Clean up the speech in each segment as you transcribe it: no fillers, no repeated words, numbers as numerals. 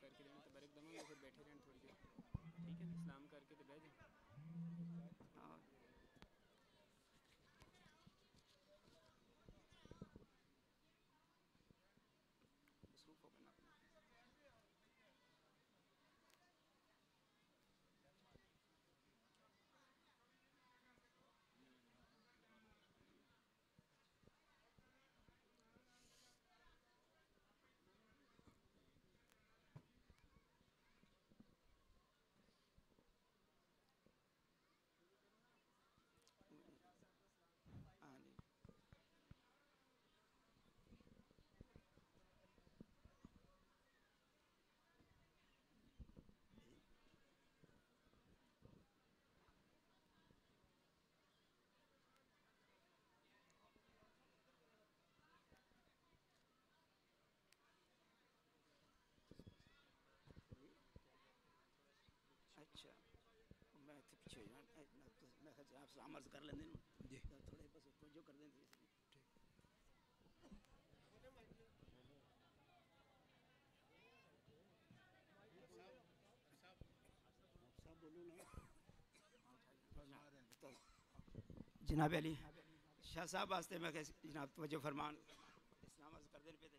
करके देना तो बरक दवांगे, फिर बैठे रहना थोड़ी देर, ठीक है ना? सलाम करके तो बह जाए। हाँ मसरूफ़ हो गए ना अपना। हाँ जी अच्छा मैं तो पीछे हो जाना तो मैं आप सलाम अर्ज़ कर लेंगे जी, थोड़े बस जो कर देंगे ठीक। सब बोलो ना। तो जनाब अली शाह साहब वास्ते मैं जनाब तवज्जो फरमान इस्लाम अर्ज़ कर देने पे थे।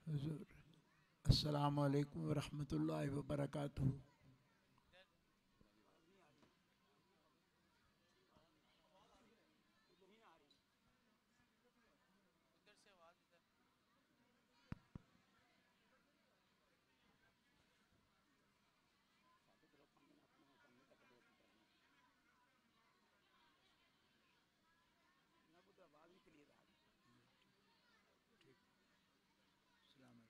हुज़ूर अस्सलामु अलैकुम व रहमतुल्लाहि व बरकातुहू। आवाज़ नहीं क्लियर आ रही। ठीक सलाम अलैकुम। वैसे ही फरमा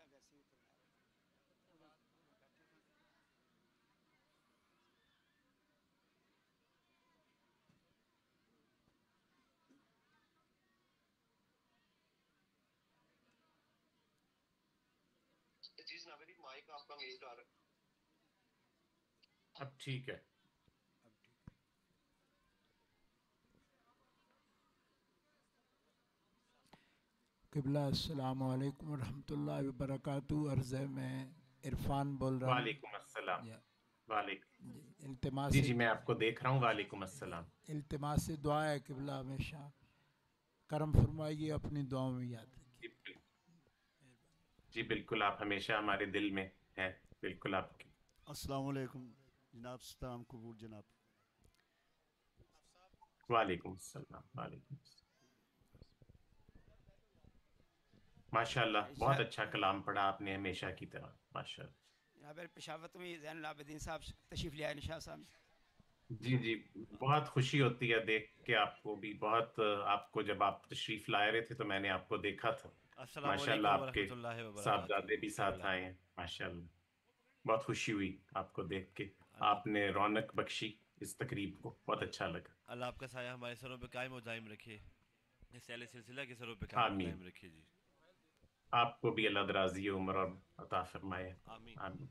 रहे जी जनाब माइक आपका म्यूट आ रहा है। अब ठीक है। अब ठीक है। क़िबला अस्सलामु अलैकुम व रहमतुल्लाहि व बरकातुहू। अर्ज़ है मैं इरफान बोल रहा हूँ। वालेकुम अस्सलाम। जी वालेकुम। जी इल्तिमास जी से जी मैं आपको देख रहा हूँ। वालेकुम अस्सलाम। इल्तिमास से दुआ है क़िबला हमेशा करम फरमाइए, अपनी दुआओं में याद रखिए। जी बिल्कुल, आप हमेशा हमारे दिल में हैं। बिल्कुल आपकी। अस्सलाम वालेकुम जनाब, सलाम कबूल जनाब। वालेकुम अस्सलाम। वालेकुम माशाल्लाह, बहुत अच्छा कलाम पढ़ा आपने हमेशा की तरह। माशाल्लाह। यहाँ पर पेशावत में ज़ैनुल आबिदीन साहब तशरीफ़ ले आए, शाह साहब। जी जी, बहुत खुशी होती है देख के आपको भी। बहुत आपको जब आप तशरीफ लाए रहे थे तो मैंने आपको देखा था। अस्सलाम माशाल्लाह वालेकुम आपके वरहमतुल्लाहि वबरकातुहू। साहबजादे भी साथ क़िबला आए हैं। माशाल्लाह, बहुत खुशी हुई आपको देख के। अल्लाह आपने रौनक बख्शी इस तकरीब को, बहुत अच्छा लगा। अल्लाह आपका साया हमारे सरों पे कायम और दायम रखे, इस साले सिलसिला के सरों पे कायम और आमीन। दायम रखे जी। आपको भी अल्लाह दराज़ी उम्र और अता फरमाए। आमीन। आमीन।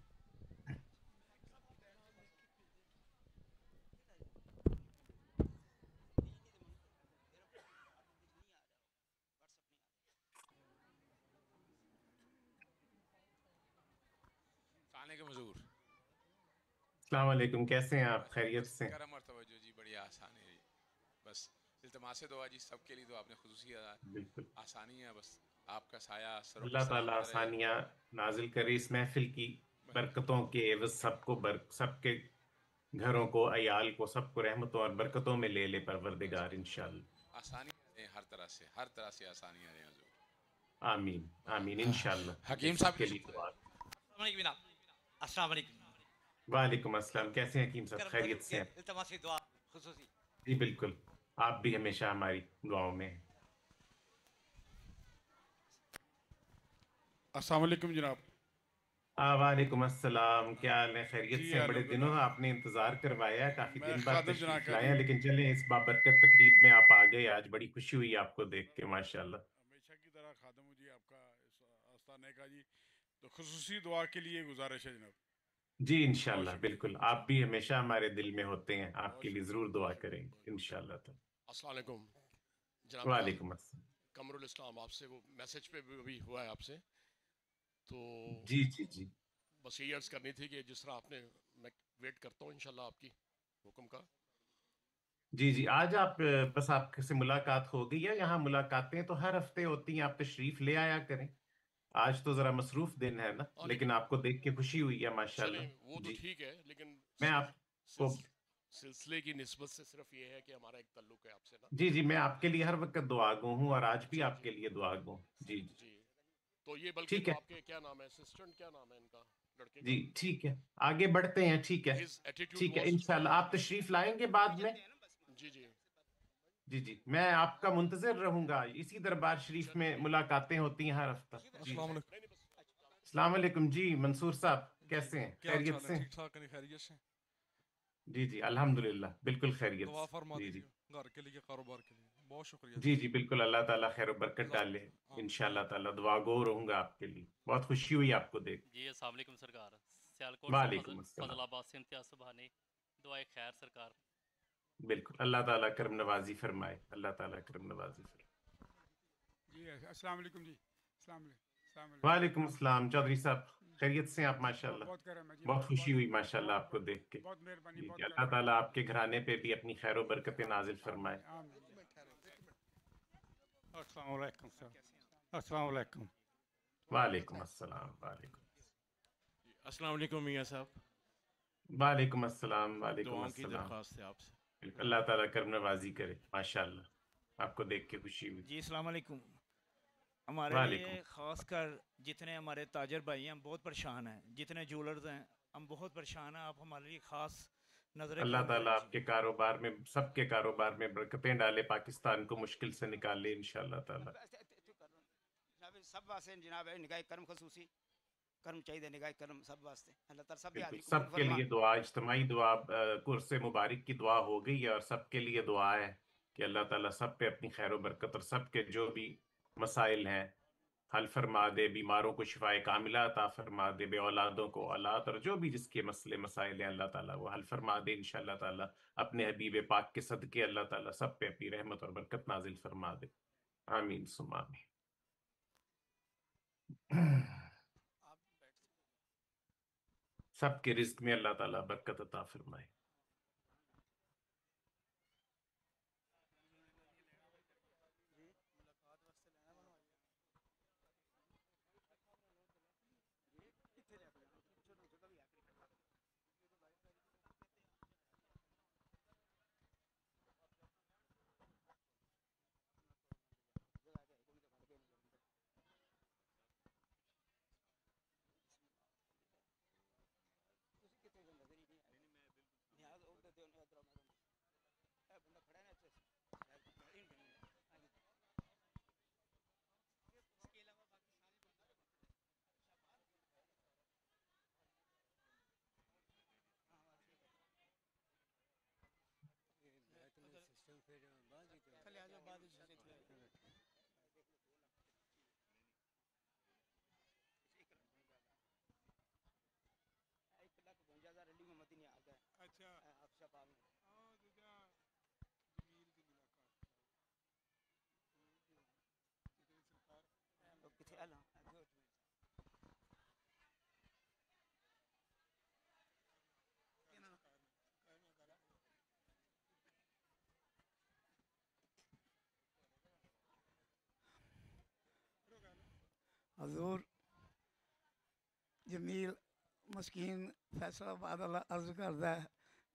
खाने के मजूर अस्सलाम वालेकुम, कैसे हैं आप? खैरियत बस से? करम और तवज्जो जी, बढ़िया आसानी है जी। बस इल्तमास दुआ जी, सबके लिए तो आपने खुसूसी बिल्कुल। आसानी है। बस आपका साया सरों पे अल्लाह ताला सलामत रहे। आसानियाँ नाजिल करे इस महफिल की बरकतों के एवज सबको सबके घरों को, अयाल को, सबको रहमतों और बरकतों में ले ले बस परवरदिगार बस इंशाअल्लाह। आसानियाँ दें, हर तरह से आसानियाँ दें हजूर। आमीन आमीन इंशाअल्लाह। हकीम साहब सबके लिए दुआ। अस्सलाम वालेकुम। वालेकुम अस्सलाम। कैसे हैं हकीम साहब? खैरियत से हैं? इल्तमास दुआ खुसूसी। जी बिल्कुल, आप भी हमेशा हमारी दुआओं में हैं। अस्सलाम वालेकुम जनाब। वालेकुम अस्सलाम, क्या हाल है? खैरियत जी से हैं? बड़े दिनों अल्हम्दुलिल्लाह। आपने इंतजार करवाया है, काफी मैं दिन बाद खादम जनाब तशरीफ का लाए जी हैं, लेकिन चलें इस बाबरकत तकरीब में आप आ गए, आज बड़ी खुशी हुई आपको देख के, माशाल्लाह। हमेशा की तरह खादम हूँ जी आपका इस आस्थाने का जी। तो खुसूसी दुआ के लिए गुजारिश है जनाब। जी बहुत इंशाल्लाह, शुक्रिया बिल्कुल, जी, आप भी हमेशा हमारे दिल में होते हैं, बहुत आपके लिए शुक्रिया, जरूर दुआ बहुत शुक्रिया, करेंगे इंशाल्लाह ताला। अस्सलाम वालेकुम जनाब। वालेकुम अस्सलाम। कमरुल इस्लाम, आपसे वो मैसेज पे भी हुआ है आपसे, तो जी जी जी बस यही अर्ज़ करनी थी कि जिस तरह आपने, मैं वेट करता हूँ इंशाल्लाह आपकी हुक्म का। जी जी, आज आप बस आपसे मुलाकात हो गई है, यहाँ मुलाकातें तो हर हफ्ते होती हैं, आप तशरीफ ले आया करें। आज तो जरा मसरूफ दिन है ना, हाँ लेकिन लेकिन आपको देख के खुशी हुई है चलें, माशाल्लाह। वो तो जी, ठीक है, लेकिन मैं आपको सिलसिले की निस्बत से सिर्फ ये है कि हमारा एक ताल्लुक है आपसे ना। जी जी, मैं आपके लिए हर वक्त दुआगो हूँ और आज भी जी जी आपके लिए दुआगो हूँ। जी जी, जी। तो ये बल्कि ठीक तो है। आपके क्या नाम है, असिस्टेंट क्या नाम है इनका, लड़के जी का? ठीक है, आगे बढ़ते हैं, ठीक है। हिज एटीट्यूड ठीक है, वाज, इंशाल्लाह आप तशरीफ लाएंगे बाद में। जी जी। जी जी, मैं आपका मुंतजिर रहूंगा, इसी दरबार शरीफ में मुलाकातें होती हैं हर हफ्ता। जी, अस्सलाम वालेकुम। अस्सलाम वालेकुम जी, मंसूर साहब जी कैसे हैं? क्या हाल खैरियत चाल है? से? ठीक ठाक है, खैरियत से? जी जी, अल्हम्दुलिल्लाह, बिल्कुल खैरियत दुआ से। फरमा जी जी दीजिए घर के लिए, कारोबार के लिए। बहुत शुक्रिया जी जनाब। जी, बिल्कुल, अल्लाह ताला खैर बरकत अल्लाह, डाले। आमीन इंशाल्लाह आमीन। ताला दुआ गो रहूंगा आपके लिए, बहुत खुशी हुई आपको देख। जी अस्सलाम वालेकुम सरकार। सियालकोट से वालेकुम अस्सलाम। फजलाबाद से इम्तियाज सुबहानी। दुआए खैर सरकार। बिल्कुल, अल्लाह ताला करम नवाजी फरमाए, अल्लाह ताला करम नवाजी फरमाए। जी अस्सलाम वालेकुम जी। अस्सलाम वालेकुम, अस्सलाम वालेकुम। वालेकुम अस्सलाम, चौधरी साहब खैरियत से हैं आप? बहुत माशाल्लाह, बहुत करम है जी, बहुत बहुत खुशी बहुत हुई माशाल्लाह आपको देख के। बहुत मेहरबानी, जी जी, बहुत अल्लाह करम है। ताला आपके घराने पे भी अपनी खैर बरकतें नाजिल फरमाए। आमीन आमीन। अस्सलाम वालेकुम सर। अस्सलाम वालेकुम। वालेकुम अस्सलाम, वालेकुम अस्सलाम वालेकुम मियां साहब। वालेकुम अस्सलाम, वालेकुम दुआओं की अस्सलाम। दरख्वास्त है आपसे। बिल्कुल, अल्लाह ताला करम नवाजी करे माशाल्लाह, आपको देख के खुशी हुई। जी अस्सलाम वालेकुम। हमारे लिए वालेकुम। ख़ास कर जितने हमारे ताजर भाई हैं हम बहुत परेशान हैं, जितने ज्वेलर्स हैं हम बहुत परेशान हैं। आप हमारे लिए ख़ास नज़र अल्लाह करम ताला करें जी। आपके कारोबार में, सबके कारोबार में बरकतें डाले, पाकिस्तान को मुश्किल से निकाले इंशाल्लाह ताला। जनाब सब वास्ते जनाब निगाह करम खसूसी करम चाहिए, निगाह करम सब वास्ते अल्लाह ताला सब बिल्कुल, हाजिर कबूल सबके फरमा। लिए दुआ, इज्तिमाई दुआ, कुर्स मुबारक की दुआ हो गई है और सबके लिए दुआ है कि अल्लाह ताला सब पे अपनी खैर बरकत और सबके जो भी मसाइल हैं हल फरमा दे, बीमारों को शिफाए कामिला अता फरमा दे, बे औलादों को औलाद, और जो भी जिसके मसले मसाइल हैं अल्लाह ताला वो हल फरमा दे इंशाल्लाह ताला। अपने हबीब पाक के सदके अल्लाह ताला सब पे अपनी रहमत और बरकत नाजिल फरमा दे। आमीन सुम्मा आमीन। सबके रिज्क में अल्लाह ताला बरकत अता फरमाए। हजूर जमील मस्कीन फैसलाबाद वाला अर्ज करता है,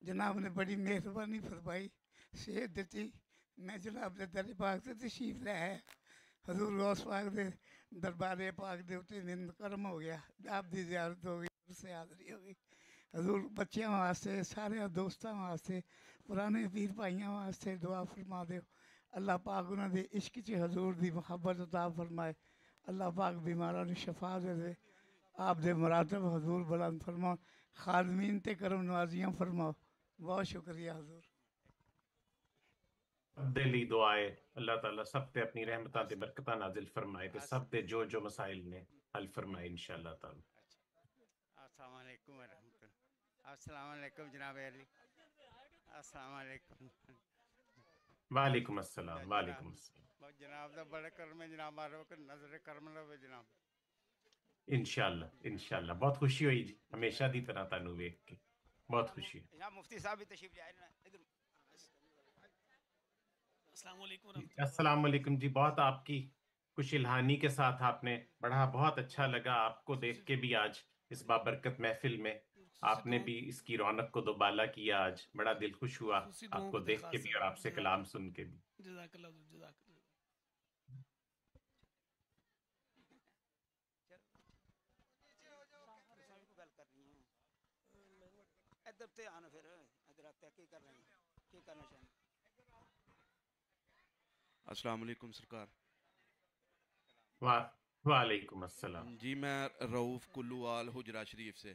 जनाब ने बड़ी मेहरबानी फरमाई, सेहत दी, मैं जनाब के दर पाक से तशरीफ लै आया। हजूर गौस पाक के दरबारे पाक के उत्ते दिन करम हो गया, आप दी ज़ियारत हो गई, उससे हाज़री हो गई। हजूर बच्चों वास्ते, सारे दोस्तों वास्ते पुराने पीर भाइयों वास्ते दुआ फरमा दो। अल्लाह पाक उन्होंने इश्क च हजूर की मुहब्बत अता फरमाए। अल्लाह पाक बीमारों को शफा दे दे। आप दे मुरातब हजूर बुलंद फरमाओ। खादमीन ते करम नवाजियाँ फरमाओ। बहुत शुक्रिया हजूर। दिली दुआए अल्लाह ताला सब ते अपनी रहमतां ते बरकतां नाजिल फरमाए ते सब दे जो जो मसाइल ने हल फरमाए इंशाअल्लाह ताला। अस्सलाम वालेकुम रहमतुल्लाह। अस्सलाम वालेकुम जनाब अली। अस्सलाम वालेकुम। वालेकुम अस्सलाम वालेकुम अस्सलाम। जनाब दा बड़ा करम है जनाब, मारो कि नजर करम लवे जनाब। इंशाअल्लाह इंशाअल्लाह बहुत खुशी हुई जी, हमेशा दी तरह तानू वेख के बहुत खुशी हुई। जनाब मुफ्ती साहब भी तशरीफ ले आए ना इधर। अस्सलाम वालेकुम अस्सलाम वालेकुम जी, बहुत आपकी कुछ इल्हानी के साथ आपने पढ़ा, बहुत अच्छा लगा आपको देख के भी आज इस बाबरकत महफिल में। आपने भी इसकी रौनक को दोबाला किया, आज बड़ा दिल खुश हुआ आपको देख के भी और आपसे कलाम सुन के भी। जज़ाकल्लाह जज़ाकल्लाह। इधर ते आना फिर इधर आते की कर रहे हैं, की करना चाहिए। अस्सलाम वालेकुम सरकार। वालेकुम अस्सलाम जी, मैं रऊफ़ कुल्लूवाल हुजरा शरीफ से।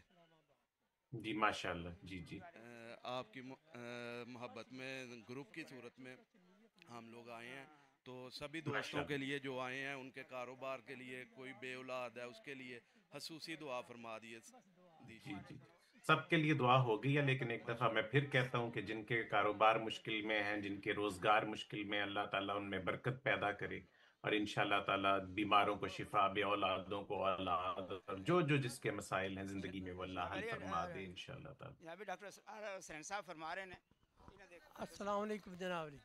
जी माशाल्लाह। जी जी आपकी मोहब्बत में ग्रुप की सूरत में हम लोग आए हैं, तो सभी दोस्तों के लिए जो आए हैं उनके कारोबार के लिए, कोई बेऔलाद है उसके लिए खसूसी दुआ फरमा दीजिए। सबके लिए दुआ हो गई है, लेकिन एक दफ़ा मैं फिर कहता हूँ कि जिनके कारोबार मुश्किल में हैं, जिनके रोज़गार मुश्किल में, अल्लाह ताला उनमें बरकत पैदा करे और इंशाअल्लाह ताला बीमारों को शिफा, बेऔलादों को औलाद, और जो जो जिसके मसाइल हैं ज़िंदगी में वो अल्लाह हल फरमा दे इंशाअल्लाह ताला। यहाँ भी डॉक्टर हुसैन साहब फरमा रहे हैं। अस्सलाम वालेकुम जनाब जी।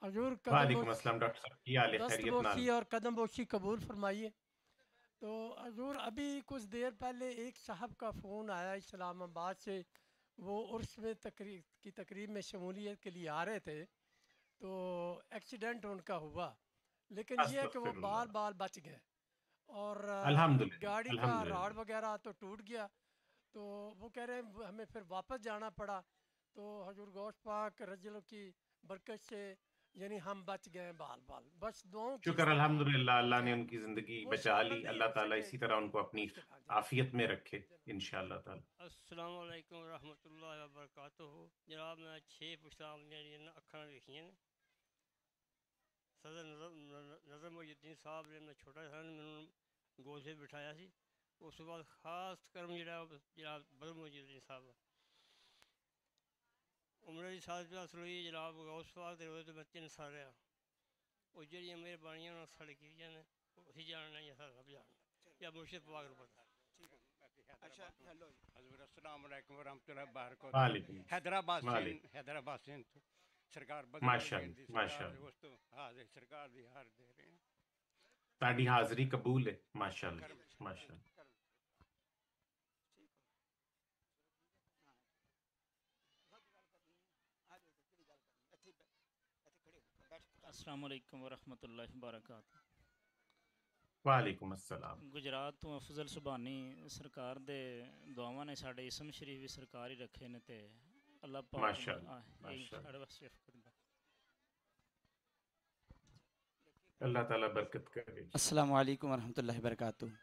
हजूर वालेकुम अस्सलाम डॉक्टर साहब, की हाल है? खैरियत नाल? और कदम बोशी कबूल फरमाइए। तो हजूर अभी कुछ देर पहले एक साहब का फ़ोन आया इस्लामाबाद से, वो उर्स में तकरीब में शमूलियत के लिए आ रहे थे, तो एक्सीडेंट उनका हुआ, लेकिन ये है कि वो बाल बाल बच गए और गाड़ी का राड वगैरह तो टूट गया। तो वो कह रहे हैं हमें फिर वापस जाना पड़ा। तो हजूर गौस पाक रजलों की बरकत से यानी हम बच गए बाल बाल, बस दुआओं की। शुक्र अल्हम्दुलिल्लाह, अल्लाह ने उनकी ज़िंदगी बचा ली। अल्लाह ताला इसी तरह उनको अपनी आफियत में रखे इंशाअल्लाह ताला। अस्सलाम वालेकुम रहमतुल्लाहि व बरकातुहू। जनाब मैं 6 पुछतां अपनियां अखां लिखियां ने। सदर नज़र मुहिद्दीन साहब ने मैं छोटा था मैंने गोद से बिठाया सी। उस बाद खास करम जनाब बदर मुहिद्दीन साहब उम्र की साथ हासिल हुई जनाब गौस पाक दे रोज़े मैं 3 साल रहा। वो जड़ियाँ मेहरबानियां उन्होंने साढ़े की उसी जानना या सारा सब जानना या मुर्शिद पाक को पता। अच्छा हेलो हज़रत अस्सलाम वालेकुम व रहमतुल्लाहि व बरकातहू। वालेकुम हैदराबाद से सरकार माशाअल्लाह माशाअल्लाह दोस्तों हाजिर सरकार दी हार दे रहे हैं। ताड़ी हाज़री कबूल है माशाअल्लाह माशाअल्लाह। अस्सलाम वालेकुम वरहमतुल्लाहि वबरकातुहू। वालेकुम अस्सलाम। गुजरात तो अफजल सुभानी सरकार दे दुआवां ने साडे इसम शरीफ भी सरकार ही रखे ने ते अल्लाह पाक माशाअल्लाह माशाअल्लाह अल्लाह ताला बरकत करे। अस्सलाम वालेकुम वरहमतुल्लाहि वबरकातुहू।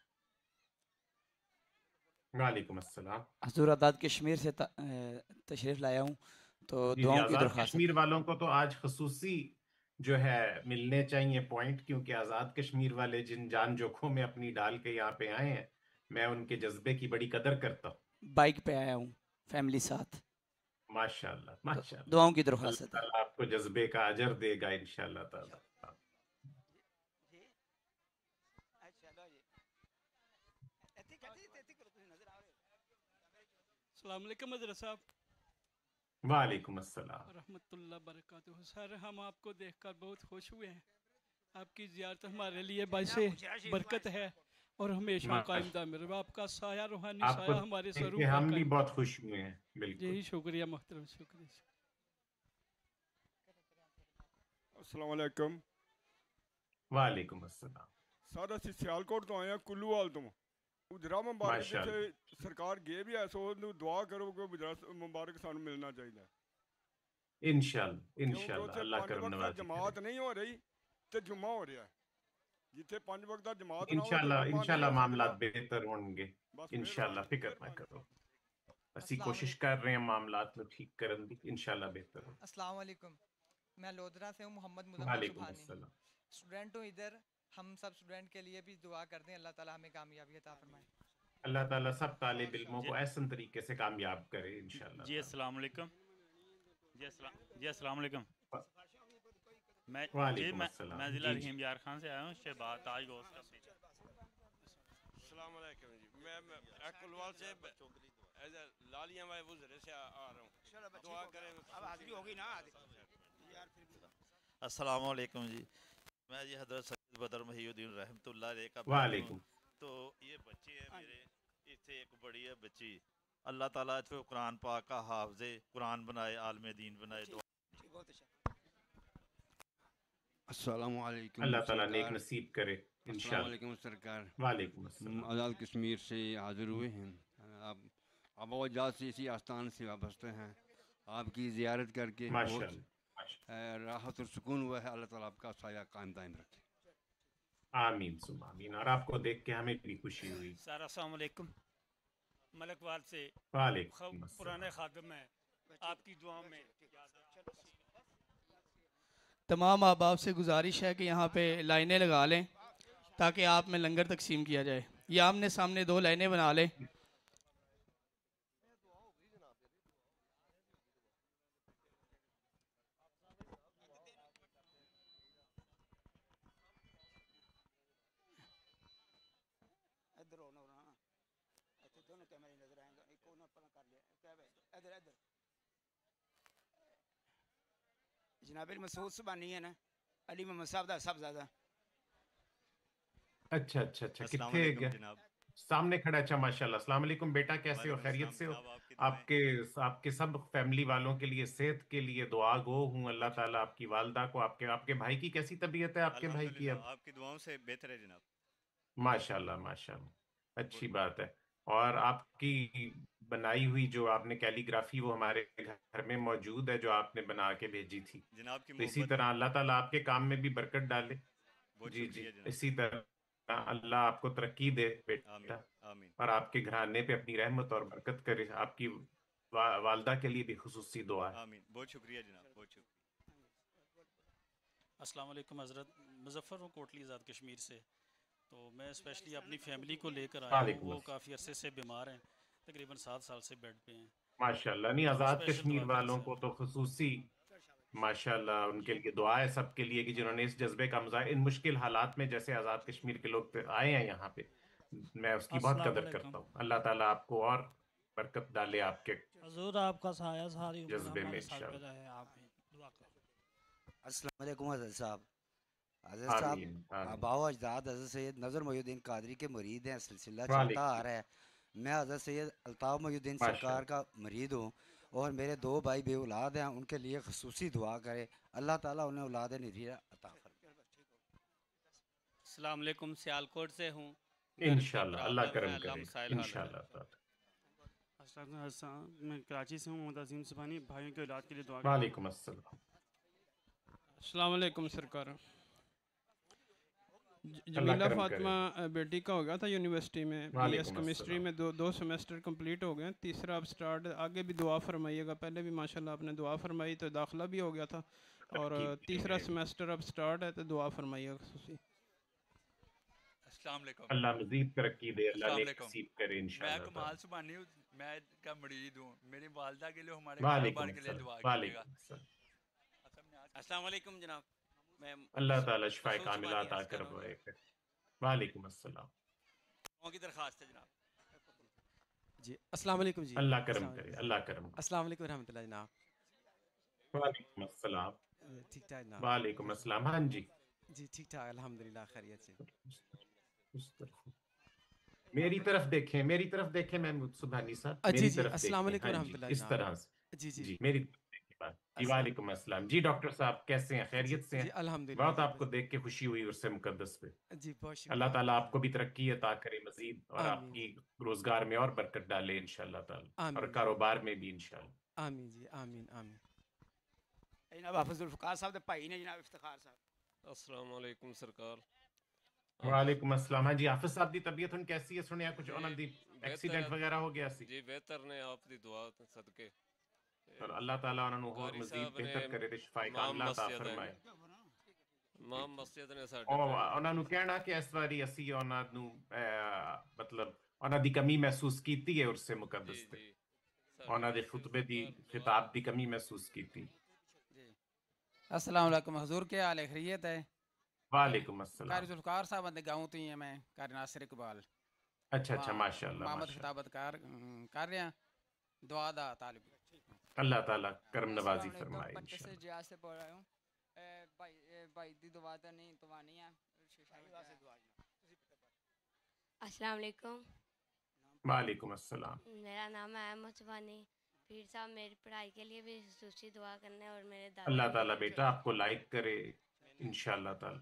वालेकुम अस्सलाम। हजूर आज़ाद कश्मीर से तशरीफ़ लाया हूँ, तो दुआओं की दरख्वास्त। कश्मीर वालों को तो आज खसूसी जो है मिलने चाहिए पॉइंट, क्योंकि आज़ाद कश्मीर वाले जिन जान जोखों में अपनी डाल के यहाँ पे आए हैं, मैं उनके जज्बे की बड़ी कदर करता हूँ। बाइक पे आया हूँ फैमिली साथ। माशाअल्लाह माशाअल्लाह। दुआओं की दरख्वास्त है। अल्लाह आपको जज्बे का अजर देगा इंशाअल्लाह ताला। अस्सलाम वालेकुम हज़रत साहब। वालेकुम अस्सलाम रहमतुल्लाह बरकातुहू। सर हम आपको देखकर बहुत खुश हुए हैं। आपकी ज़ियारत हमारे लिए बाइसे बरकत है और हमेशा कायम दायम रहे। आपका साया रूहानी साया हमारे सरों पर हम भी बहुत खुश हुए हैं। बिल्कुल यही शुक्रिया मोहतरम शुक्रिया। अस्सलाम वालेकुम। वालेकुम अस्सलाम। सर ਅਸੀਂ ਸਿਆਲਕੋਟ ਤੋਂ ਆਏ ਹਾਂ ਕੁੱਲੂਵਾਲ ਤੋਂ। ਉਜਰਾ ਮੁਬਾਰਕ ਜਿੱਥੇ ਸਰਕਾਰ ਗਏ ਵੀ ਐ ਸੋ ਨੂੰ ਦੁਆ ਕਰੋ ਕਿ ਉਜਰਾ ਮੁਬਾਰਕ ਸਾਨੂੰ ਮਿਲਣਾ ਚਾਹੀਦਾ। इंशाल्लाह क्योंकि इंशाल्लाह ਉੱਥੇ अल्लाह 5 करम ਵਕਤ ਦਾ नवाजी ਜਮਾਤ ਨਹੀਂ ਹੋ ਰਹੀ ਤੇ ਜੁਮਾ ਹੋ ਰਿਹਾ ਜਿੱਥੇ 5 ਵਕਤ ਦਾ ਜਮਾਤ ਨਾ ਹੋਵੇ इंशाल्लाह ਜੁਮਾ ਨਹੀਂ इंशाल्लाह ਹੋ मामला ਸਕਦਾ बेहतर होंगे ਬਸ इंशाल्लाह फिक्र ना करो ਅਸੀਂ कोशिश कर रहे हैं मामलात में ठीक करन दी इंशाल्लाह बेहतर हो अस्सलाम वालेकुम। मैं लोधरा से हूँ, मोहम्मद मुजफ्फर वालेकुम सुभानी। अस्सलाम स्टूडेंट हूँ इधर, हम सब स्टूडेंट के लिए भी दुआ करते हैं, अल्लाह ताला हमें कामयाबी अता फरमाए। अल्लाह ताला सब तालिब इल्मों को ऐसन तरीके से कामयाब करे इंशाल्लाह जी अस्सलाम वालेकुम। जी अस्सलाम वालेकुम। वालेकुम अस्सलाम। मैं ज़िला जी, जी। रहीम यार खान से आया हूँ, शहबाज ताज गोश्त का पीछे। अस्सलाम वालेकुम जी, मैं अकुलवाल से एज लालिया में वज़रे से आ रहा हूँ, दुआ करें। अब हाजिरी होगी ना यार फिर भी अस्सलाम वालेकुम जी, मैं जी हज़रत सैयद बदर महीउद्दीन रहमतुल्लाह अलैह का वालेकुम। तो ये बच्चे हैं मेरे, इससे एक बड़ी है बच्ची, अल्लाह ताला इसको कुरान पाक का हाफ़िज़े कुरान बनाए, आलिम दीन बनाए। बहुत अच्छा। अस्सलाम वालेकुम अल्लाह ताला नेक सरकार। नसीब करे अस्सलाम इंशाल्लाह। वालेकुम सरकार। वालेकुम अस्सलाम। हम आज़ाद कश्मीर से हाजिर हुए हैं। आप आबाजात से इसी आस्थान से वाबस्ते हैं। आपकी ज़ियारत करके बहुत राहत और सुकून हुआ है। अल्लाह ताला आपका साया कायम दायम रखे। आमीन सुमा आमीन। और आपको देख के हमें भी खुशी हुई। सर अस्सलाम वालेकुम, मलकवाल से वालेकुम अस्सलाम। पुराने खादिम हैं, आपकी दुआ में तमाम अहबाब से गुजारिश है कि यहाँ पे लाइनें लगा लें ताकि आप में लंगर तकसीम किया जाए। ये आमने सामने 2 लाइनें बना लें। इधर हो ना ऐसे दोनों कैमरे नजर आएंगे, एक कोना पर कर लिया क्या है इधर इधर जनाब मसूद सुबानी है ना, अली मोहम्मद साहब दा सब ज्यादा अच्छा अच्छा अच्छा अस्सलाम कितने वालेकुम गया जनाब। सामने खड़ा। अच्छा माशाल्लाह। अस्सलाम वालेकुम बेटा, कैसे हो? वालेकुम खैरियत से हो? अस्सलाम जनाब, आपकी आपके आपके सब फैमिली वालों के लिए सेहत के लिए दुआ गो हूँ। अल्लाह ताला आपकी वालदा को, आपके आपके भाई की कैसी तबीयत है? आपके भाई की अल्हम्दुलिल्लाह अब आपकी दुआओं से बेहतर है जनाब। माशाल्लाह माशाल्लाह, अच्छी बात है। और आपकी बनाई हुई जो आपने कैलीग्राफी वो हमारे घर में मौजूद है, जो आपने बना के भेजी थी। जनाब की तो इसी मोहब्बत तरह अल्लाह ताला आपके काम में भी बरकत डाले। बहुत जी जी, शुक्रिया जनाब। इसी तरह अल्लाह आपको तरक्की दे बेटा, आमीन। और आपके घराने पे अपनी रहमत और बरकत करे। आपकी वालदा के लिए भी खुसूसी दुआ है। आमीन, बहुत शुक्रिया जनाब, बहुत शुक्रिया। अस्सलाम वालेकुम हज़रत, मुजफ्फर हूँ कोटली आज़ाद कश्मीर से। तो मैं स्पेशली अपनी फैमिली को लेकर आया हूँ, वालेकुम वो अस्सलाम। काफ़ी अरसे से बीमार हैं, तकरीबन 7 साल से बेड पे हैं। माशाल्लाह। नहीं, तो आज़ाद स्पेशल कश्मीर दुआ करें वालों सर। को तो खुसूसी माशाल्लाह उनके लिए दुआ है सबके लिए कि जिन्होंने इस जज्बे का मुजाहिरा इन मुश्किल हालात में, जैसे आज़ाद कश्मीर के लोग आए हैं यहाँ पे, मैं उसकी बहुत अस्सलाम कदर वालेकुम। करता हूँ। अल्लाह ताला आपको और बरकत डाले आपके हजूर आपका साया सारी उम्र जज्बे में हमारे साथ इंशाल्लाह। पे रहे, आप दुआ करो। अस्सलाम वालेकुम हज़रत साहब। हज़रत साहब आमीन आमीन। आबाओ अजदाद हज़रत सैयद नज़र मोहिउद्दीन कादरी के मुरीद हैं, सिलसिला वालेकुम। चलता आ रहा है। मैं हज़रत सैयद अल्ताफ़ मोहिउद्दीन सरकार का मुरीद हूँ और मेरे 2 भाई बे औलाद हैं, उनके लिए खसूसी दुआ करे, अल्लाह ताला उन्हें औलाद निरीरा अता फरमाए। अस्सलाम वालेकुम, सियालकोट से हूँ। इंशाल्लाह अल्लाह करम करे इंशाल्लाह। मैं कराची से हूँ, मोहम्मद अजीम सुभानी, भाइयों के औलाद के लिए दुआ वालेकुम अस्सलाम। अस्सलाम वालेकुम सरकार। अल्लाह जमीला करम फातिमा बेटी का हो गया था यूनिवर्सिटी में, बीएस वालेकुम केमिस्ट्री में, दो सेमेस्टर कंप्लीट हो गए, तीसरा अब स्टार्ट। आगे भी दुआ फरमाइएगा, पहले भी माशाल्लाह आपने दुआ फरमाई तो दाखिला भी हो गया था, और तीसरा सेमेस्टर अब स्टार्ट है तो दुआ फरमाइएगा खुसूसी। अस्सलाम वालेकुम। अल्लाह मज़ीद तरक्की दे, अल्लाह अस्सलाम नेक वालेकुम। नसीब करे मैं इंशाल्लाह कमाल ताला। सुभानी हूँ, मैं का मुरीद हूँ। मेरी वालदा के लिए, हमारे वालेकुम कारोबार के लिए अस्सलाम। दुआ कीजिएगा। वालेकुम अस्सलाम। अस्सलाम वालेकुम जनाब। मैं अल्लाह ताला शिफाए मसूद कामिला सुभानी अता अर्ज़ कर रहा हूँ। करवाए। वालेकुम अस्सलाम। दुआओं की दरख्वास्त है जनाब। जी अस्सलाम वालेकुम जी। अल्लाह करम अस्सलाम करे, वालेकुम। अल्लाह करम करे। अस्सलाम वालेकुम रहमतुल्लाह जनाब। वालेकुम अस्सलाम। ठीक ठाक जनाब। वालेकुम अस्सलाम। हाँ जी जी ठीक ठाक अल्हम्दुलिल्लाह खैरियत से। उस तरफ मेरी तरफ देखें, मेरी तरफ देखें महमूद सुभानी साहब, जी मेरी जी तरफ अस्सलाम देखें। वालेकुम हाँ जी, रहमतुल्लाह इस जनाब। तरह से जी जी जी मेरी तरफ देखें बात। जी वालेकुम अस्सलाम। जी डॉक्टर साहब कैसे हैं? खैरियत से जी हैं? अल्हम्दुलिल्लाह बहुत जी आपको देख के खुशी हुई उर्से मुकद्दस पे। जी बहुत शुक्रिया। अल्लाह ताला आपको भी तरक्की अता करे मजीद, और आमीन। आपकी रोजगार में और बरकत डाले इंशाल्लाह ताला, और आमीन। कारोबार में भी इंशाल्लाह। आमीन जी आमीन आमीन। जनाब हाफिज़ जुल्फ़िकार साहब दे भाई ने जनाब इफ्तिखार साहब। अस्सलाम वालेकुम सरकार। वालेकुम अस्सलाम। हाँ जी हाफिज साहब दी तबीयत हुन कैसी है? सुनिया कुछ उन्हां दी एक्सीडेंट वगैरह हो गया सी? जी बेहतर ने आप दी दुआ सदके और अल्लाह ताला उन्हां नु और मजीद बेहतर करे ते शिफाए कामिला अता फरमाए। इमाम मस्जिद ने साडे उन्हां नु कहना कि इस वारी ਅਸੀਂ उन्हां नु मतलब उन्हां दी कमी महसूस कीती है उर्से मुकद्दस ते उन्हां दे खुतबे दी खिताब दी कमी महसूस कीती। अस्सलाम वालेकुम हुजूर, क्या हाल है? खैरियत है? वालेकुम अस्सलाम। कारी जुल्फ़िकार साहब दे गांव तो ही है, मैं कारी नासिर इकबाल। अच्छा अच्छा माशाअल्लाह मोहम्मद माशाअल्लाह। खिताबत कर रहे हैं, दुआ दा तालिब। अल्लाह ताला करम नवाजी फरमाए पट्टे इंशाअल्लाह। से जिया से पढ़ रहा हूँ। भाई दी दुआ तो नहीं तो नहीं है। अस्सलाम वालेकुम। वालेकुम अस्सलाम। मेरा नाम है अहमद सुबानी। पीर साहब मेरी पढ़ाई के लिए भी खुसूसी दुआ करने और मेरे अल्लाह ताला बेटा आपको लाइक करे इंशाअल्लाह ताला।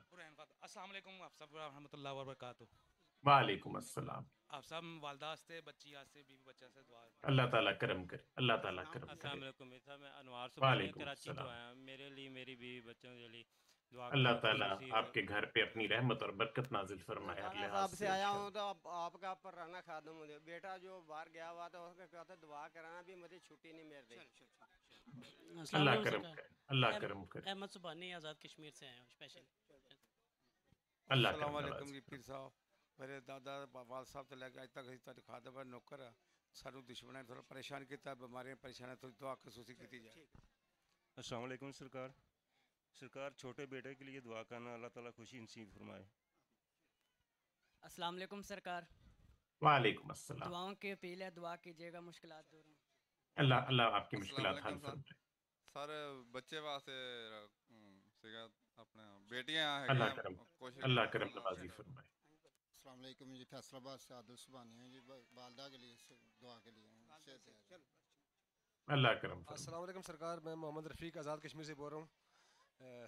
अस्सलाम वालेकुम आप सब रहमतुल्लाह व बरकातहू। वालेकुम अस्सलाम। आप सब वालदा वास्ते बच्ची वास्ते बीवी बच्चा से दुआ। अल्लाह ताला करम करे, अल्लाह ताला करम अस्सलाम करे। वालेकुम। मेरा मैं अनवार सुबानी वालेकुम कराची तो अस्सलाम। आया, मेरे लिए मेरी बीवी बच्चों के लिए दुआ अल्लाह करना ताला खुसूसी और आपके घर पे अपनी रहमत और बरकत नाजिल फरमाए हर लिहाज साहब से से आया इंशाअल्लाह। हूँ तो आपका पर रहना खादम मुझे बेटा जो बाहर गया हुआ था उसका कहता दुआ कराना भी मुझे छुट्टी नहीं मिल रही। अल्लाह करम करे, अल्लाह करम करे। अहमद सुबानी आज़ाद कश्मीर से आए हैं स्पेशल। अल्लाह अस्सलाम करम वालेकुम नवाजी जी पीर साहब। मेरे दादा वाल साहब तो लेके अज तक अभी तक खादम है नौकर है। सानू दुश्मन ने थोड़ा परेशान किया, बीमारियां परेशान थोड़ी दुआ खसूसी की जाए। अस्सलाम वालेकुम सरकार। सरकार छोटे बेटे के लिए दुआ करना, अल्लाह ताला खुशी नसीब फरमाए। अस्सलाम वालेकुम सरकार। वालेकुम अस्सलाम। दुआओं की अपील है, दुआ कीजिएगा, मुश्किलात दूर हों। अल्लाह अल्लाह आपकी अस्सलाम मुश्किलात हल वालेकुम फरमाए। सर बच्चे वास्ते सीगा अपने बेटियां अल्लाह हैं करम कोशिश अल्लाह करम नवाजी फरमाए। अस्सलाम वालेकुम जी, फैसलाबाद से आदिल सुबानी है जी, वालदा के लिए दुआ के लिए अल्लाह करम फरमाए। अस्सलाम वालेकुम सरकार, मैं मोहम्मद रफ़ीक आज़ाद कश्मीर से बोल रहा हूँ।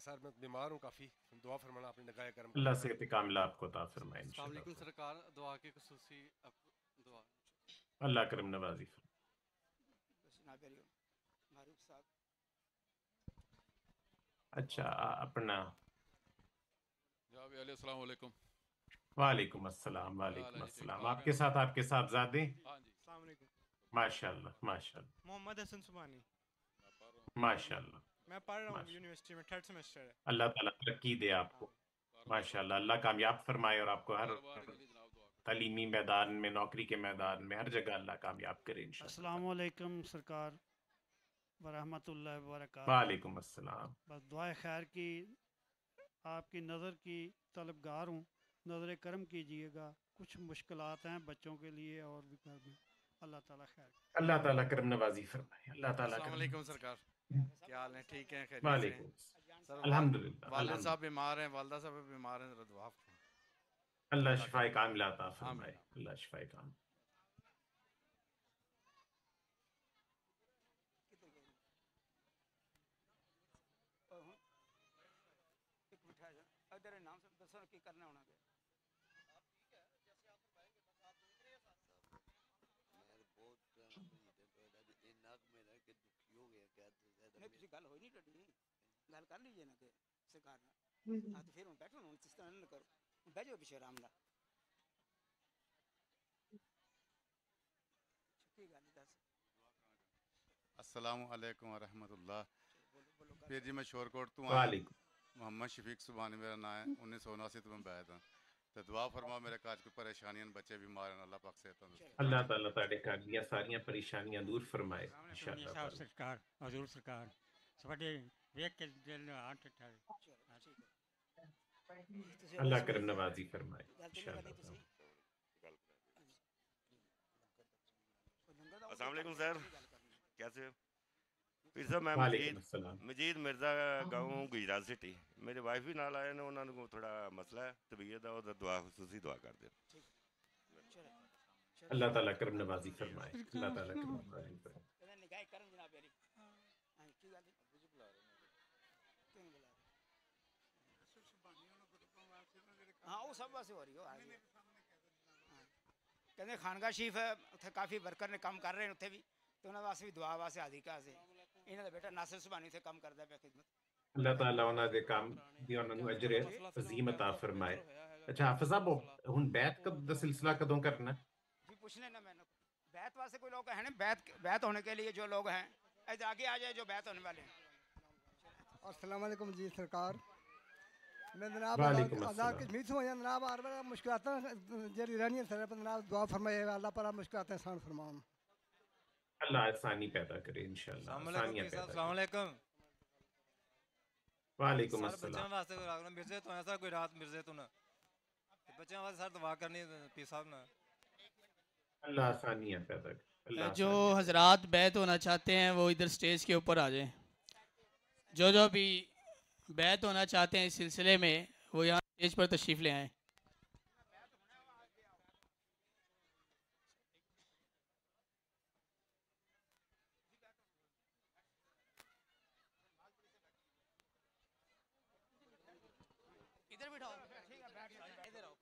सर मैं बीमार हूँ काफ़ी, दुआ फरमाना अपनी निगाह करम। अल्लाह सेहत कामिला आपको अता फरमाए अस्सलाम वालेकुम इंशाअल्लाह। सरकार, दुआ की खुसूसी दुआ। अल्लाह करम नवाजी फरमाए। अच्छा अपना जनाब अली अस्सलाम वालेकुम। वालेकुम अस्सलाम वालेकुम अस्सलाम। आपके साथ आपके साहबजादे? हाँ जी। अस्सलाम वालेकुम। माशाअल्लाह माशाअल्लाह मोहम्मद हसन सुबानी। माशाअल्लाह मैं पढ़ रहा हूँ माशाअल्लाह। यूनिवर्सिटी में, 3rd सेमेस्टर है। अल्लाह ताला तरक्की दे आपको माशाअल्लाह। अल्लाह कामयाब फरमाए और आपको हर तालीमी मैदान में, नौकरी के मैदान में, हर जगह अल्लाह कामयाब करे इंशाअल्लाह। अस्सलाम वालेकुम सरकार व रहमतुल्लाहि व बरकातहू। वालेकुम अस्सलाम। बस दुआ खैर की, आपकी नज़र की तलबगार हूँ, नज़र करम कीजिएगा। कुछ मुश्किलात हैं बच्चों के लिए और भी घर में, अल्लाह ताला खैर। अल्लाह ताला करम नवाजी फरमाए। अल्लाह ताला अस्सलाम करम वालेकुम नवाजी सरकार, फरमाए। क्या हाल है? ठीक है, खैरियत वालेकुम से? सर अल्हम्दुलिल्लाह वालिद अल्हम्दुलिल्लाह। साहब बीमार हैं, वालदा साहब भी बीमार हैं, जरा दुआ अल्लाह शिफाए कामिला अता फरमाए। अल्लाह शिफाए कामिला। नहीं तुझे गल होई नहीं टड्डी गल कर लीजिए ना कि सरकार ना हाँ तो फिर हम बैठो ना इस तरह ना करो बैठ जाओ पीछे आराम नाल की गल दस। अस्सलाम वालेकुम व रहमतुल्लाह। फिर जी मैं शोरकोट तो आया। वालेकुम। मोहम्मद शफीक सुबानी मेरा नाम है। 1979 तो मैं बैठ था तो दुआ फरमा मेरे घर कोई परेशानियां बच्चे बीमार हैं, अल्लाह पाक सेहत तंदुरुस्त। अल्लाह ताला ताड़े घर दी सारियां परेशानियां दूर फरमाए इंशाअल्लाह साहब ताला। सरकार, हजूर सरकार सवाडे वेख के दिल हाथ ठहरे। अल्लाह करम नवाजी फरमाए इंशाअल्लाह ताला। अस्सलाम वालेकुम सर, कैसे हो? फिर सर मैं वालेकुम अस्सलाम। मजीद मिर्ज़ा गाँव गुजरात सिटी। मेरे वाइफ भी नाल आए ने, उन्होंने थोड़ा मसला है तबीयत का, और दुआ खुसूसी दुआ कर दे। अल्लाह ताला करम नवाजी फरमाए। अल्लाह ताला करम नवाजी फरमाए। निगाह करम जनाब मेरी हां की गल हाँ वो सब वास्ते हो रही हो कहते खानगा शरीफ है उत्थे काफ़ी वर्कर ने काम कर रहे हैं उत्थे भी तो उन्होंने वास्ते भी दुआ वास्ते हाजिर कर ਇਹਨਾਂ ਦਾ ਬੇਟਾ ਨਾਸਿਰ ਸੁਭਾਨੀ ਸੇ ਕੰਮ ਕਰਦਾ ਪਿਆ ਖਿਦਮਤ ਅੱਲਾਹ ਤਾਲਾ ਉਹਨਾਂ ਦੇ ਕੰਮ ਦੀ ਉਹਨਾਂ ਨੂੰ ਅਜਰ ਅਜ਼ੀਮ ਅਤਾ ਫਰਮਾਏ। ਅੱਛਾ ਹਾਫਿਜ਼ ਸਾਹਿਬ ਹੁਣ ਬੈਤ ਦਾ ਸਿਲਸਿਲਾ ਕਦੋਂ ਕਰਨਾ? जी पूछ लेना मैंने बैत वास्ते कोई लोग हैं ना बैत होने के लिए जो लोग हैं इधर आगे आ जाए जो बैत होने वाले हैं। अस्सलाम वालेकुम जी सरकार, मैं जनाब वालेकुम आज़ाद कश्मीर से हूँ जनाब। हर बार मुश्किलात जरी रहनी है सर जनाब, दुआ फरमाए अल्लाह पर मुश्किलात आसान फरमान, अल्लाह आसानी पैदा करे इंशाल्लाह, आसानियां पैदा करे। अस्सलाम वालेकुम। वालेकुम सर अस्सलाम। बच्चों वास्ते कोई रात मिर्जे तो ऐसा कोई रात मिर्जे तो ना बच्चों वास्ते सर दुआ करनी पी साहब ना अल्लाह आसानियां पैदा करे, अल्लाह जो हजरात बैत होना चाहते हैं वो इधर स्टेज के ऊपर आ जाएं। जो भी बैत होना चाहते हैं इस सिलसिले में वो यहाँ स्टेज पर तशरीफ़ ले आएँ। इधर बिठाओ ठीक है बैठ इधर आओ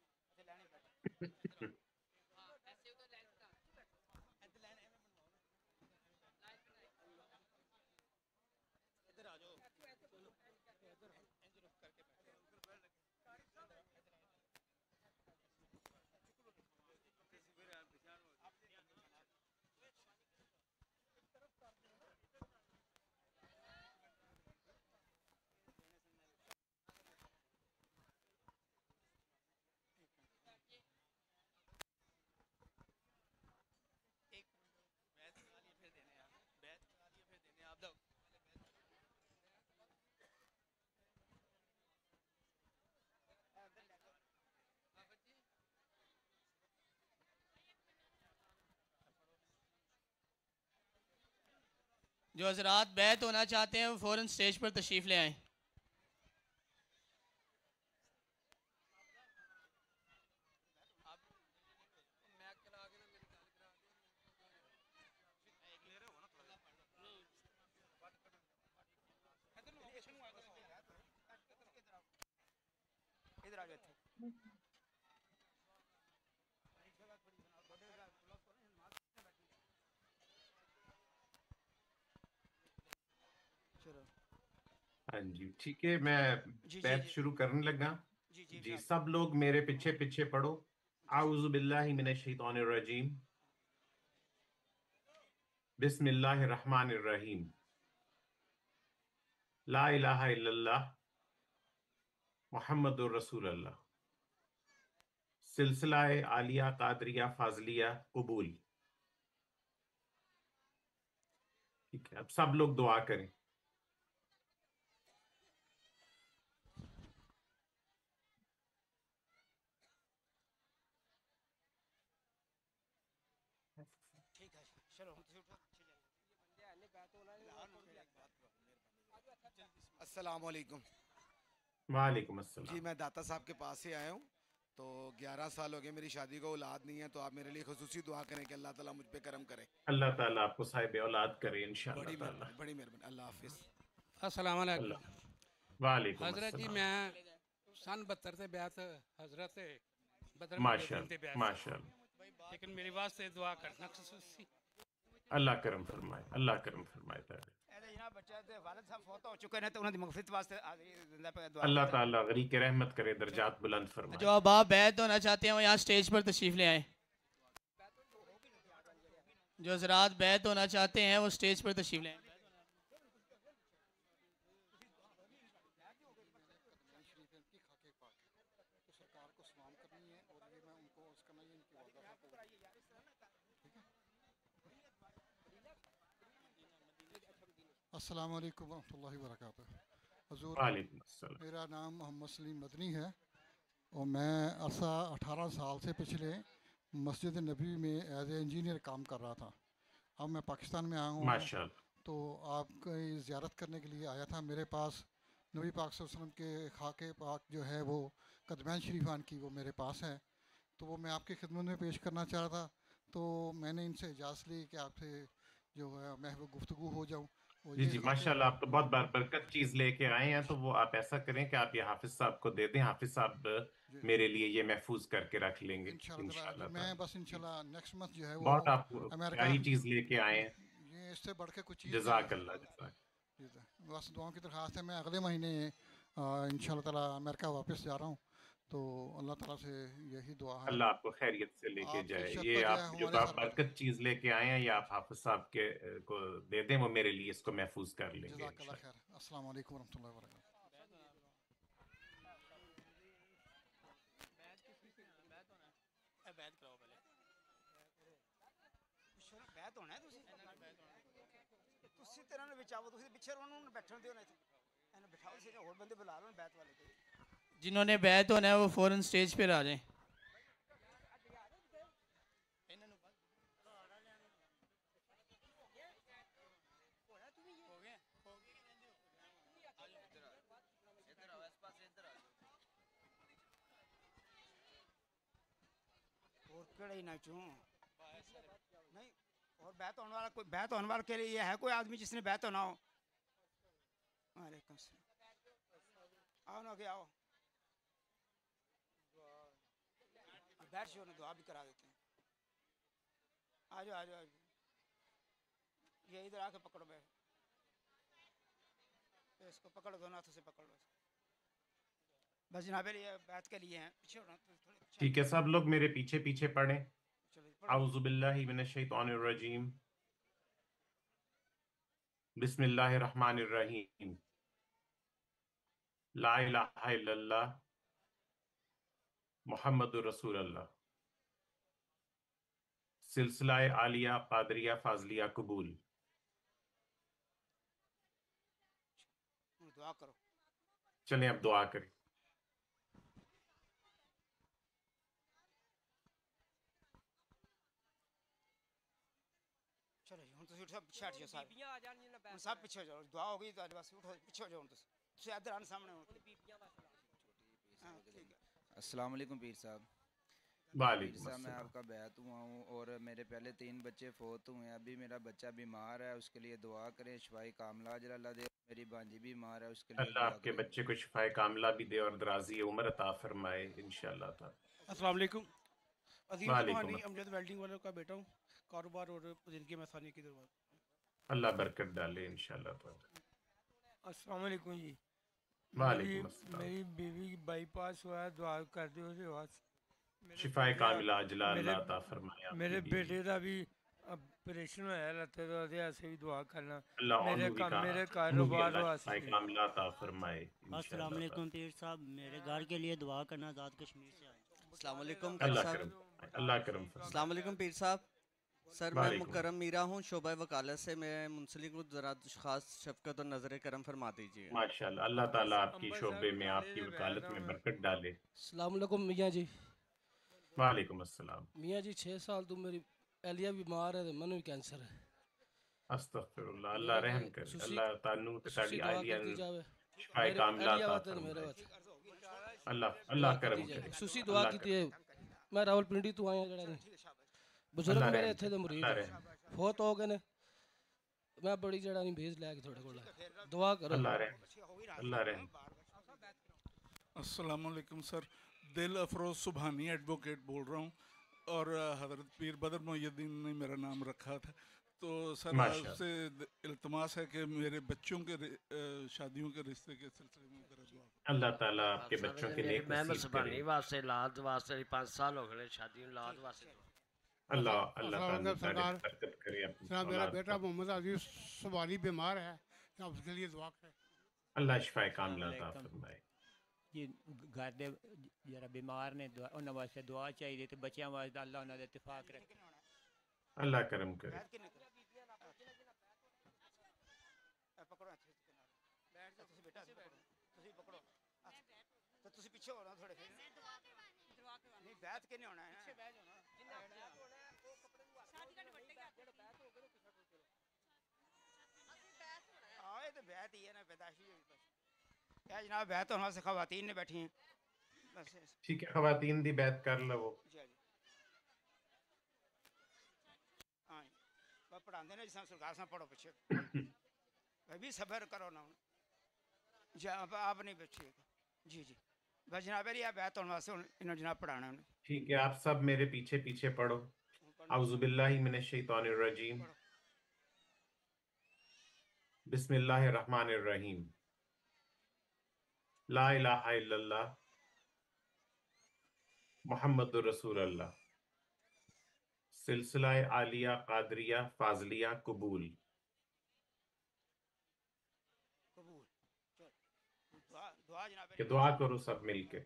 जो हजरात बैत होना चाहते हैं वो फ़ौरन स्टेज पर तशरीफ़ ले आएँ। इधर आ जाओ हाँ जी ठीक है, मैं बैत शुरू करने लगा। जी सब लोग मेरे पीछे पीछे पढ़ो। आऊज़ु बिल्लाहि मिनश शैतानिर रजीम, बिस्मिल्लाहिर रहमानिर रहीम, ला इलाहा इल्लल्लाह मुहम्मदुर रसूलुल्लाह, सिलसिला आलिया कादरिया फाजलिया कबूल। ठीक है, अब सब लोग दुआ करें। ठीक है चलो अस्सलाम वालेकुम। वालेकुम अस्सलाम। जी मैं दाता साहब के पास से आया हूँ। तो 11 साल हो गए मेरी शादी को, औलाद नहीं है, तो आप मेरे लिए खुसूसी दुआ करें कि अल्लाह ताला मुझ पे करम करे। अल्लाह ताला आपको साहिब औलाद करे इंशाअल्लाह ताला। बड़ी मेहरबानी, अल्लाह हाफिज। अस्सलाम वालेकुम। वालेकुम हजरत जी अस्सलाम। मैं सन 72 से ब्याह हजरत बदर माशाअल्लाह माशाअल्लाह, लेकिन मेरी वास्ते दुआ करना खुसूसी। अल्लाह करम फरमाए, अल्लाह करम फरमाए ताला। जनाब बच्चा ते वालिद साहब फौत हो चुके हैं तो उन्हें मगफिरत वास्ते जिंदा पे दुआ अल्लाह ताला गनी के रहमत करे, दर्जात बुलंद फरमाए। जो अब आप बैत होना चाहते हैं वो यहाँ स्टेज पर तशरीफ़ ले आएँ। जो हजरात बैत होना चाहते हैं वो स्टेज पर तशरीफ़ ले आएँ। अस्सलाम वालेकुम रहमतुल्लाहि व बरकातुहू। हुज़ूर, वालेकुम अस्सलाम। मेरा नाम मोहम्मद सलीम मदनी है और मैं अरसा 18 साल से पिछले मस्जिद नबी में एज ए इंजीनियर काम कर रहा था। अब मैं पाकिस्तान में आया हूँ माशाअल्लाह। तो आपकी ज़ियारत करने के लिए आया था। मेरे पास नबी पाक सल्लल्लाहु अलैहि वसल्लम के खाके पाक जो है वो कदमैन शरीफान की वो मेरे पास है, तो वो मैं आपकी खिदमत में पेश करना चाह रहा था। तो मैंने इनसे इजाज़त ली कि आपसे जो है मैं वो गुफ्तगू हो जाऊँ। जी जी माशाल्लाह, आप तो बहुत बार बरकत चीज लेके आए हैं, तो वो आप ऐसा करें कि आप ये हाफिज साहब को दे दें। हाफिज साहब मेरे लिए ये महफूज करके रख लेंगे इंशाल्लाह। मैं बस इंशाल्लाह नेक्स्ट मंथ जो है वो बहुत आप प्यारी चीज लेके आए हैं। ये इससे बढ़ के कुछ चीज़ जज़ाकल्लाह जज़ाक। बस दुआओं की दरख्वास्त है। मैं अगले महीने इंशाल्लाह ताला अमेरिका वापस जा रहा हूँ, तो अल्लाह ताला से यही दुआ है अल्लाह आपको खैरियत से लेके आपकी जाए। शफ़क़त ये जो है आप जो हमारे आप सर पर बरकत चीज़ लेके आए हैं, ये आप हाफिज साहब के को दे दें, वो मेरे लिए इसको महफूज कर लेंगे जज़ाकल्लाह इंशाल्लाह। खैर। अस्सलाम वालेकुम वरहमतुल्लाहि वबरकातुहू। बैत होना है ਤੁਸੀਂ ਤੇਰਾ ਨੇ ਵਿੱਚ ਆਵੋ, ਤੁਸੀਂ ਪਿੱਛੇ ਉਹਨਾਂ ਨੂੰ ਬੈਠਣ ਦਿਓ ਨਾ, ਇੱਥੇ ਇਹਨੂੰ ਬਿਠਾਓ, ਸੀ ਹੋਰ ਬੰਦੇ ਬੁਲਾ ਲਓ ਬੈਤ वाले को। जिन्होंने बैत होना है वो फ़ौरन स्टेज पर आ जाएं। और केड़ा ही ना चूं नहीं, और बैत होने वाला कोई बैत होने वाला के लिए है कोई आदमी जिसने बैत होना हो? वालेकुम सलाम। आओ ना, के आओ, बैठ जाओ ना, दुआ भी करा देते हैं। आ जाओ आ जाओ, ये इधर आके पकड़ो, बैठ, इसको पकड़ो, दोनों हाथों से पकड़ लो। बस जनाब ये बैत के लिए हैं, पीछे होना थोड़े। ठीक है, सब लोग मेरे पीछे पीछे पढ़ें। औज़ु बिल्लाहि मिनश शैतानिर रजीम, बिस्मिल्लाहिर रहमानिर रहीम, ला इलाहा इल्लल्लाह मुहम्मदुर रसूलुल्लाह, सिलसिला आलिया कादरिया फाजलिया कबूल। दुआ करो। चलें अब दुआ करें। चलो जी, हम तुम उठो, पीछे हट जाओ सारे, हम सब पीछे हो जाओ, दुआ हो गई तो बस उठो, पीछे हो जाओ, तुम इधर आने सामने हो। हाँ, ठीक है। अस्सलाम वालेकुम पीर साहब। वालेकुम पीर साहब, मैं अस्सलाम। आपका बैत हुआ हूँ और मेरे पहले 3 बच्चे फौत हुए हैं। अभी मेरा बच्चा बीमार है, उसके लिए दुआ करें, शिफाई कामला अल्लाह दे। मेरी भांजी बीमार है, उसके लिए अल्लाह दुआ आपके करें। बच्चे को शिफाए कामला भी दे और दराजी उम्र अता फरमाए इंशाअल्लाह ताला। अस्सलाम वालेकुम। अजीम वालेकुम सुबहानी, अस्सलाम। अमजद वेल्डिंग वाले का बेटा हूँ। कारोबार और जिंदगी में आसानी की दुआ। अल्लाह बरकत डाले इंशाअल्लाह ताला। अस्सलाम वालेकुम जी। वालेकुम अस्सलाम। मेरी बीवी की बाईपास हुआ है, दुआ कर दियो उसके बाद। शिफाए कामिला अजला अल्लाह अता फरमाए आपकी मेरे बीवी। बेटे का भी ऑपरेशन होया लत्ते दा, ते ऐसे भी दुआ करना। अल्लाह मेरे उन्हें भी कहा मेरे उन्हें भी कारोबार अल्लाह वास्ते। शिफाए कामिला अता फरमाए अस्सलाम इंशाअल्लाह वालेकुम पीर साहब, मेरे घर के लिए दुआ करना, आज़ाद कश्मीर से आए। अस्सलाम वालेकुम ताला। पीर अल्लाह साहब। करम, अल्लाह करम फरमाए। अस्सलाम वालेकुम पीर साहब। सर मैं वालेकुम। मुकर्रम मीरा हूँ, शोबा वकालत से। मैं मुंसलिक हूँ, ज़रा खास शफ़क़त और नज़र करम फरमा दीजिए। माशाअल्लाह, अल्लाह ताला आपकी शोबे में आपकी वकालत में बरकत डाले। अस्सलाम वालेकुम मियाँ जी। वालेकुम अस्सलाम। मियाँ जी 6 साल तो मेरी एलिया बीमार है, मैंने भी कैंसर है। अस्तगफिरुल्लाह, अल्लाह रहम करे, अल्लाह तानू ते ताड़ी दुआ आलिया कीती जावे। शिफाए मेरे कामिला एलिया अता वास्ते नहीं, मेरे फरमाए। वास्ते अल्लाह करम करे। सुसी दुआ अल्लाह कीती है। मैं रावलपिंडी तो आया जड़ा नहीं बुजुर्ग अल्लाह मेरे रहम इत्थे दे करे, मुरीद अल्लाह है, रहम। फौत हो गए ने। मैं बड़ी जड़ा नहीं भेज लैके थोड़े कोल दुआ करो। अल्लाह रहम, अल्लाह रहम। अस्सलाम वालेकुम सर, दिल अफरोज़ सुबहानी एडवोकेट बोल रहा हूँ और हज़रत पीर बदर मोहिउद्दीन ने मेरा नाम रखा था। तो सर माशाअल्लाह। आपसे इल्तमास है कि मेरे बच्चों के शादियों के रिश्ते के सिलसिले में ज़रा दुआ करें। अल्लाह ताला आपके बच्चों के नेक महमद नसीब सुबहानी करे। वास्ते लाद वास्ते 5 साल हो गए शादी में, लाद वास्ते अल्लाह अल्लाह अस्सलाम ताला वालेकुम सरकार। बरकत करे अपनी सर मेरा औलाद बेटा पर। मोहम्मद अजीज सुबानी बीमार है, तो आप उसके लिए दुआ करें। अल्लाह शिफाए कामिला अता फरमाए। जी घर दे जरा बीमार ने, उन्होंने वास्ते दुआ चाहिए, तो बच्चों वास्ते अल्लाह उन्होंने इत्तेफाक रखे। अल्लाह करम करे। तो तुसी पीछे हो ना थोड़े, फिर नहीं बैठ के नहीं होना है ना। हाँ, ये तो बैठ ही है ना, पैदाशी क्या जनाब, बैठ होने से खवातीन ने बैठी हैं बस। ठीक है, खवातीन दी बैत कर लो। हाँ बस पढ़ाते ना, जिस सरकार से पढ़ो पीछे भाई भी सब्र करो ना जी। आप नहीं बच्चे जी जी, बस जनाब ये बैत होने वास्ते इन्होंने जनाब पढ़ाना उन्हें। ठीक है, आप सब मेरे पीछे पीछे पढ़ो। औज़ु बिल्लाहि मिनश शैतानिर रजीम, बिस्मिल्लाहिर्रहमानिर्रहीम। ला इलाहा इल्लल्लाह मुहम्मदुर रसूलुल्लाह। सिलसिला आलिया कादरिया फाजलिया कबूल। कबूल। चलो दुआ जनाब कि दुआ करो सब मिलके।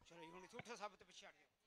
चलो हुण इत्थों उठो सब ते पिछे हट जाओ।